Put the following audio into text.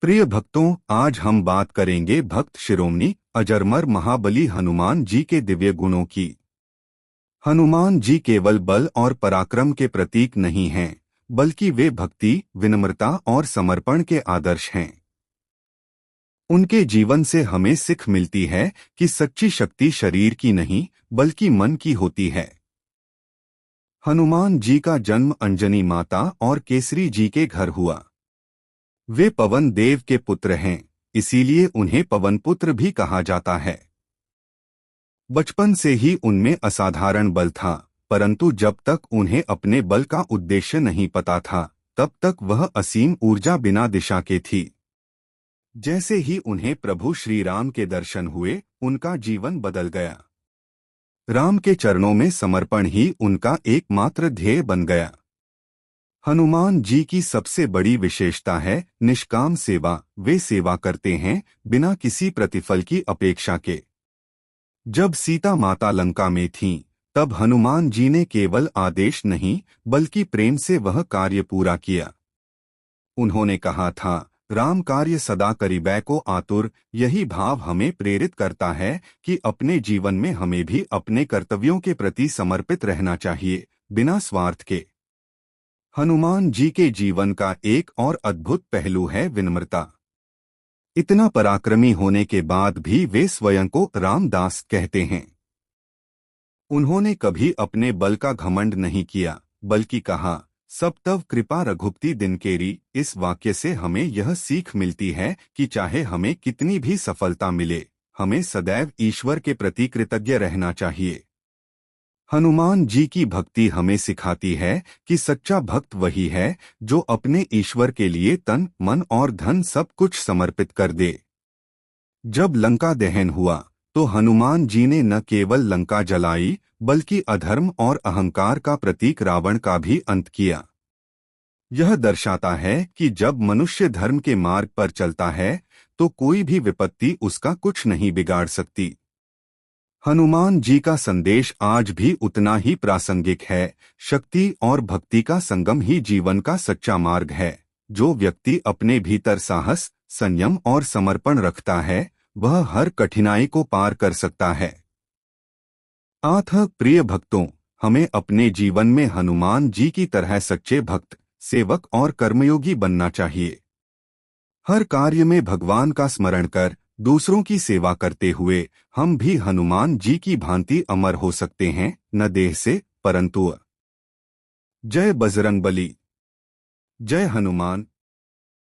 प्रिय भक्तों, आज हम बात करेंगे भक्त शिरोमणि अजरमर महाबली हनुमान जी के दिव्य गुणों की। हनुमान जी केवल बल और पराक्रम के प्रतीक नहीं हैं, बल्कि वे भक्ति, विनम्रता और समर्पण के आदर्श हैं। उनके जीवन से हमें सीख मिलती है कि सच्ची शक्ति शरीर की नहीं, बल्कि मन की होती है। हनुमान जी का जन्म अंजनी माता और केसरी जी के घर हुआ। वे पवन देव के पुत्र हैं, इसीलिए उन्हें पवन पुत्र भी कहा जाता है। बचपन से ही उनमें असाधारण बल था, परंतु जब तक उन्हें अपने बल का उद्देश्य नहीं पता था, तब तक वह असीम ऊर्जा बिना दिशा के थी। जैसे ही उन्हें प्रभु श्री राम के दर्शन हुए, उनका जीवन बदल गया। राम के चरणों में समर्पण ही उनका एकमात्र ध्येय बन गया। हनुमान जी की सबसे बड़ी विशेषता है निष्काम सेवा। वे सेवा करते हैं बिना किसी प्रतिफल की अपेक्षा के। जब सीता माता लंका में थीं, तब हनुमान जी ने केवल आदेश नहीं, बल्कि प्रेम से वह कार्य पूरा किया। उन्होंने कहा था, राम कार्य सदा करिबै को आतुर। यही भाव हमें प्रेरित करता है कि अपने जीवन में हमें भी अपने कर्तव्यों के प्रति समर्पित रहना चाहिए, बिना स्वार्थ के। हनुमान जी के जीवन का एक और अद्भुत पहलू है विनम्रता। इतना पराक्रमी होने के बाद भी वे स्वयं को रामदास कहते हैं। उन्होंने कभी अपने बल का घमंड नहीं किया, बल्कि कहा, सब तव कृपा रघुपति दिनकेरी। इस वाक्य से हमें यह सीख मिलती है कि चाहे हमें कितनी भी सफलता मिले, हमें सदैव ईश्वर के प्रति कृतज्ञ रहना चाहिए। हनुमान जी की भक्ति हमें सिखाती है कि सच्चा भक्त वही है जो अपने ईश्वर के लिए तन, मन और धन सब कुछ समर्पित कर दे। जब लंका दहन हुआ, तो हनुमान जी ने न केवल लंका जलाई, बल्कि अधर्म और अहंकार का प्रतीक रावण का भी अंत किया। यह दर्शाता है कि जब मनुष्य धर्म के मार्ग पर चलता है, तो कोई भी विपत्ति उसका कुछ नहीं बिगाड़ सकती। हनुमान जी का संदेश आज भी उतना ही प्रासंगिक है। शक्ति और भक्ति का संगम ही जीवन का सच्चा मार्ग है। जो व्यक्ति अपने भीतर साहस, संयम और समर्पण रखता है, वह हर कठिनाई को पार कर सकता है। अतः प्रिय भक्तों, हमें अपने जीवन में हनुमान जी की तरह सच्चे भक्त, सेवक और कर्मयोगी बनना चाहिए। हर कार्य में भगवान का स्मरण कर दूसरों की सेवा करते हुए हम भी हनुमान जी की भांति अमर हो सकते हैं, न देह से परंतु। जय बजरंगबली। जय हनुमान।